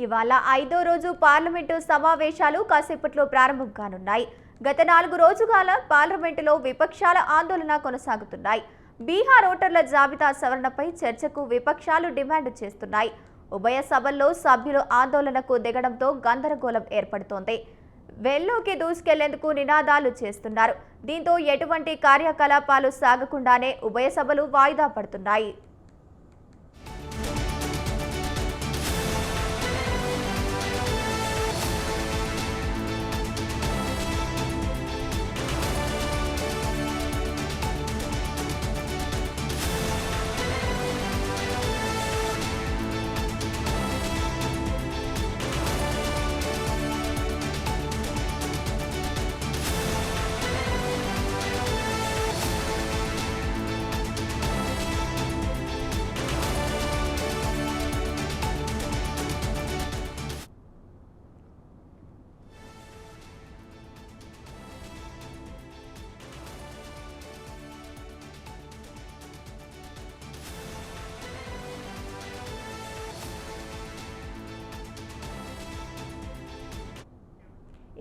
ఇవాళ 5వ రోజు పార్లమెంటు సమావేశాలు కాసేపట్లో ప్రారంభం కానున్నాయి. గత 4 రోజుల పార్లమెంటులో విపక్షాల ఆందోళన కొనసాగుతున్నాయి. బీహార్ ఓటర్ల జాబితా సవరణపై చర్చకు విపక్షాలు డిమాండ్ చేస్తున్నాయి. ఉభయ సభల్లో సభ్యులు ఆందోళనకు దిగడంతో గందరగోళం ఏర్పడుతోంది. వెల్లోకి దూసుకెళ్లేందుకు నినాదాలు చేస్తున్నారు. దీంతో ఎటువంటి కార్యకలాపాలు సాగకుండానే ఉభయ సభలు వాయిదా పడుతున్నాయి.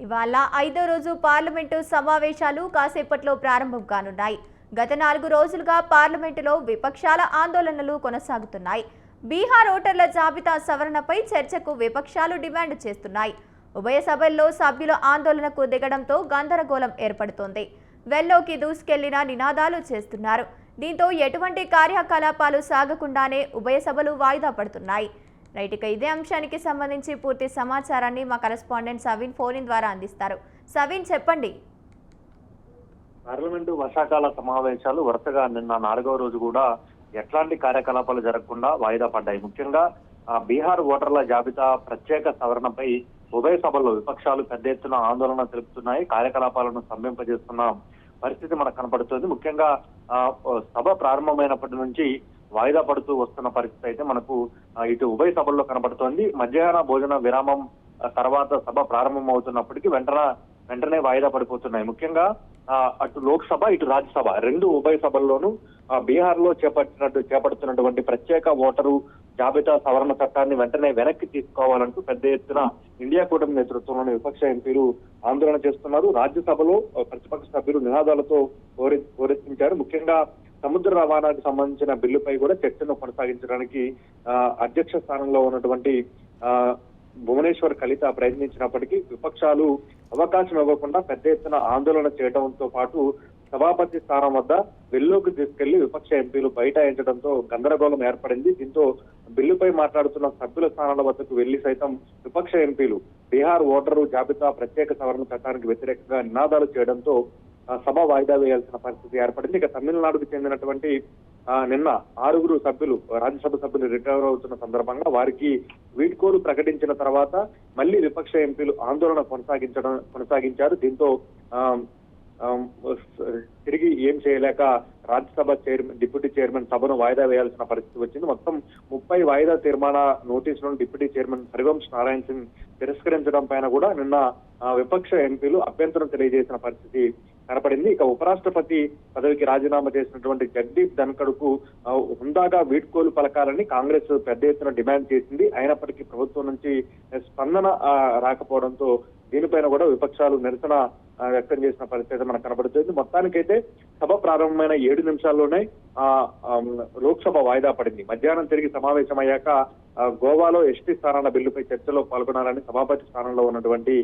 ఇవాళ 5వ రోజు పార్లమెంటు సమావేశాలు కాసేపట్లో ప్రారంభం కానున్నాయి. గత 4 రోజులుగా పార్లమెంటులో విపక్షాల ఆందోళనలు కొనసాగుతున్నాయి. బీహార్ ఓటర్ల జాబితా సవరణపై చర్చకు విపక్షాలు డిమాండ్ చేస్తున్నాయి. ఉభయ సభల్లో సభ్యుల ఆందోళనకు దిగడంతో గందరగోళం ఏర్పడుతోంది. వెల్లోకి దూసుకెళ్లిన నినాదాలు చేస్తున్నారు. దీంతో ఎటువంటి కార్యకలాపాలు సాగకుండానే ఉభయ సభలు వాయిదా పడుతున్నాయి. రైట్, ఇక ఇదే అంశానికి సంబంధించి పూర్తి సమాచారాన్ని మా కరెస్పాండెంట్ సవిన్ ఫోన్ ద్వారా అందిస్తారు. సవిన్, చెప్పండి. పార్లమెంటు వర్షాకాల సమావేశాలు వరుసగా నిన్న 4వ రోజు కూడా ఎట్లాంటి కార్యకలాపాలు జరగకుండా వాయిదా పడ్డాయి. ముఖ్యంగా బీహార్ ఓటర్ల జాబితా ప్రత్యేక సవరణపై ఉభయ సభల్లో విపక్షాలు పెద్ద ఎత్తున ఆందోళన తెలుపుతున్నాయి. కార్యకలాపాలను స్తంభింపజేస్తున్న పరిస్థితి మనకు కనపడుతుంది. ముఖ్యంగా సభ ప్రారంభమైనప్పటి నుంచి వాయిదా పడుతూ వస్తున్న పరిస్థితి అయితే మనకు ఇటు ఉభయ సభల్లో కనబడుతోంది. మధ్యాహ్న భోజన విరామం తర్వాత సభ ప్రారంభం అవుతున్నప్పటికీ వెంటనే వాయిదా పడిపోతున్నాయి. ముఖ్యంగా అటు లోక్సభ ఇటు రాజ్యసభ రెండు ఉభయ సభల్లోనూ బీహార్ లో చేపడుతున్నటువంటి ప్రత్యేక ఓటరు జాబితా సవరణ చట్టాన్ని వెంటనే వెనక్కి తీసుకోవాలంటూ పెద్ద ఎత్తున ఇండియా కూటమి నేతృత్వంలోని విపక్ష ఎంపీలు ఆందోళన చేస్తున్నారు. రాజ్యసభలో ప్రతిపక్ష సభ్యులు నినాదాలతో హోరెత్తించారు. ముఖ్యంగా సముద్ర రవాణాకు సంబంధించిన బిల్లుపై కూడా చర్చను కొనసాగించడానికి అధ్యక్ష స్థానంలో ఉన్నటువంటి భువనేశ్వర్ కలిత ప్రయత్నించినప్పటికీ విపక్షాలు అవకాశం ఇవ్వకుండా పెద్ద ఎత్తున ఆందోళన చేయడంతో పాటు సభాపతి స్థానం వద్ద వెల్లోకి తీసుకెళ్లి విపక్ష ఎంపీలు బైఠాయించడంతో గందరగోళం ఏర్పడింది. దీంతో బిల్లుపై మాట్లాడుతున్న సభ్యుల స్థానాల వద్దకు వెళ్లి సైతం విపక్ష ఎంపీలు బీహార్ ఓటరు జాబితా ప్రత్యేక సవరణ చట్టానికి వ్యతిరేకంగా నినాదాలు చేయడంతో సభ వాయిదా వేయాల్సిన పరిస్థితి ఏర్పడింది. ఇక తమిళనాడుకు చెందినటువంటి నిన్న 6 సభ్యులు రాజ్యసభ సభ్యులు రిటైర్ అవుతున్న సందర్భంగా వారికి వీడ్కోలు ప్రకటించిన తర్వాత మళ్లీ విపక్ష ఎంపీలు ఆందోళన కొనసాగించారు. దీంతో తిరిగి ఏం చేయలేక రాజ్యసభ డిప్యూటీ చైర్మన్ సభను వాయిదా వేయాల్సిన పరిస్థితి వచ్చింది. మొత్తం 30 వాయిదా తీర్మాన నోటీసులను డిప్యూటీ చైర్మన్ హరివంశ్ నారాయణ్ సింగ్ తిరస్కరించడం పైన కూడా నిన్న విపక్ష ఎంపీలు అభ్యంతరం తెలియజేసిన పరిస్థితి కనపడింది. ఇక ఉపరాష్ట్రపతి పదవికి రాజీనామా చేసినటువంటి జగదీప్ ధన్ఖడ్ కు హుందాగా వీడ్కోలు పలకాలని కాంగ్రెస్ పెద్ద ఎత్తున డిమాండ్ చేసింది. అయినప్పటికీ ప్రభుత్వం నుంచి స్పందన రాకపోవడంతో దీనిపైన కూడా విపక్షాలు నిరసన వ్యక్తం చేసిన పరిస్థితి మనకు కనబడుతుంది. మొత్తానికైతే సభ ప్రారంభమైన 7 నిమిషాల్లోనే లోక్సభ వాయిదా పడింది. మధ్యాహ్నం తిరిగి సమావేశమయ్యాక గోవాలో ఎస్టీ స్థానాల బిల్లుపై చర్చలో పాల్గొనాలని సభాపతి స్థానంలో ఉన్నటువంటి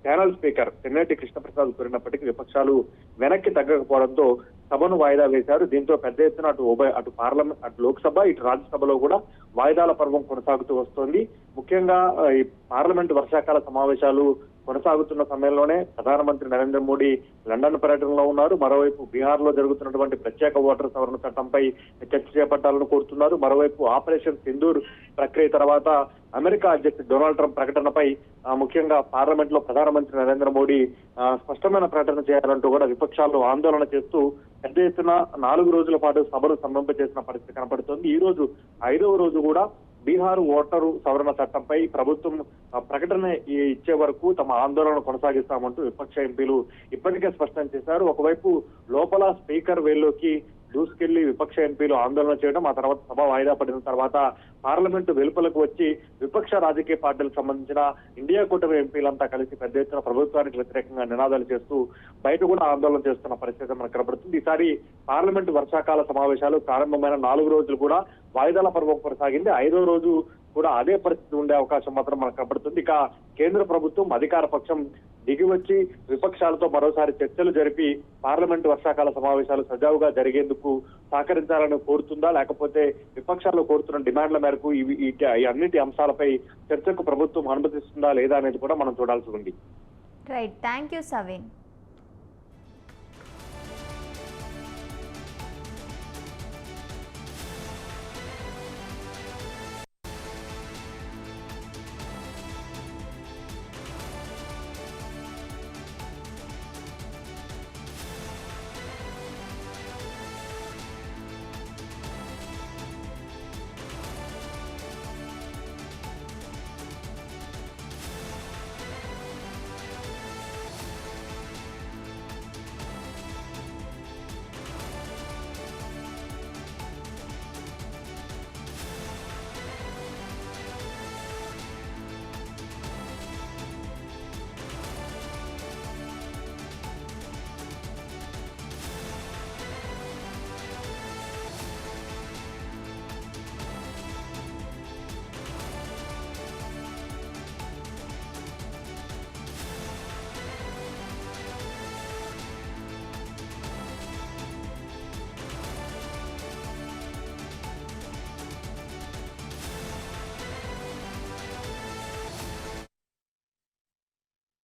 ప్యానల్ స్పీకర్ చెన్నేటి కృష్ణప్రసాద్ కోరినప్పటికీ విపక్షాలు వెనక్కి తగ్గకపోవడంతో సభను వాయిదా వేశారు. దీంతో పెద్ద ఎత్తున అటు పార్లమెంట్ అటు లోక్సభ ఇటు రాజ్యసభలో కూడా వాయిదాల పర్వం కొనసాగుతూ వస్తోంది. ముఖ్యంగా ఈ పార్లమెంట్ వర్షాకాల సమావేశాలు కొనసాగుతున్న సమయంలోనే ప్రధానమంత్రి నరేంద్ర మోడీ లండన్ పర్యటనలో ఉన్నారు. మరోవైపు బీహార్ లో జరుగుతున్నటువంటి ప్రత్యేక ఓటర్ సవరణ చట్టంపై చర్చ చేపట్టాలని కోరుతున్నారు. మరోవైపు ఆపరేషన్ సింధూర్ ప్రక్రియ తర్వాత అమెరికా అధ్యక్షుడు డొనాల్డ్ ట్రంప్ ప్రకటనపై ముఖ్యంగా పార్లమెంట్ లో ప్రధానమంత్రి నరేంద్ర మోడీ స్పష్టమైన ప్రకటన చేయాలంటూ కూడా విపక్షాలు ఆందోళన చేస్తూ పెద్ద ఎత్తున 4 రోజుల పాటు సభను స్తంభింపజేసిన పరిస్థితి కనపడుతోంది. ఈ రోజు 5వ రోజు కూడా బీహార్ ఓటరు సవరణ చట్టంపై ప్రభుత్వం ప్రకటన ఇచ్చే వరకు తమ ఆందోళన కొనసాగిస్తామంటూ విపక్ష ఎంపీలు ఇప్పటికే స్పష్టం చేశారు. ఒకవైపు లోపల స్పీకర్ వేల్లోకి దూసుకెళ్లి విపక్ష ఎంపీలు ఆందోళన చేయడం, ఆ తర్వాత సభ వాయిదా పడిన తర్వాత పార్లమెంటు వెలుపలకు వచ్చి విపక్ష రాజకీయ పార్టీలకు సంబంధించిన ఇండియా కూటమి ఎంపీలంతా కలిసి పెద్ద ఎత్తున ప్రభుత్వానికి వ్యతిరేకంగా నినాదాలు చేస్తూ బయట కూడా ఆందోళన చేస్తున్న పరిస్థితి మనకు కనబడుతుంది. ఈసారి పార్లమెంటు వర్షాకాల సమావేశాలు ప్రారంభమైన 4 రోజులు కూడా వాయిదాల పర్వం కొనసాగింది. 5వ రోజు కూడా అదే పరిస్థితి ఉండే అవకాశం మాత్రం మనకు కనబడుతుంది. ఇక కేంద్ర ప్రభుత్వం అధికార పక్షం దిగివచ్చి విపక్షాలతో మరోసారి చర్చలు జరిపి పార్లమెంటు వర్షాకాల సమావేశాలు సజావుగా జరిగేందుకు సహకరించాలని కోరుతుందా, లేకపోతే విపక్షాలు కోరుతున్న డిమాండ్ల మేరకు ఈ అన్నిటి అంశాలపై చర్చకు ప్రభుత్వం అనుమతిస్తుందా లేదా అనేది కూడా మనం చూడాల్సి ఉంది. Right, thank you Saveen.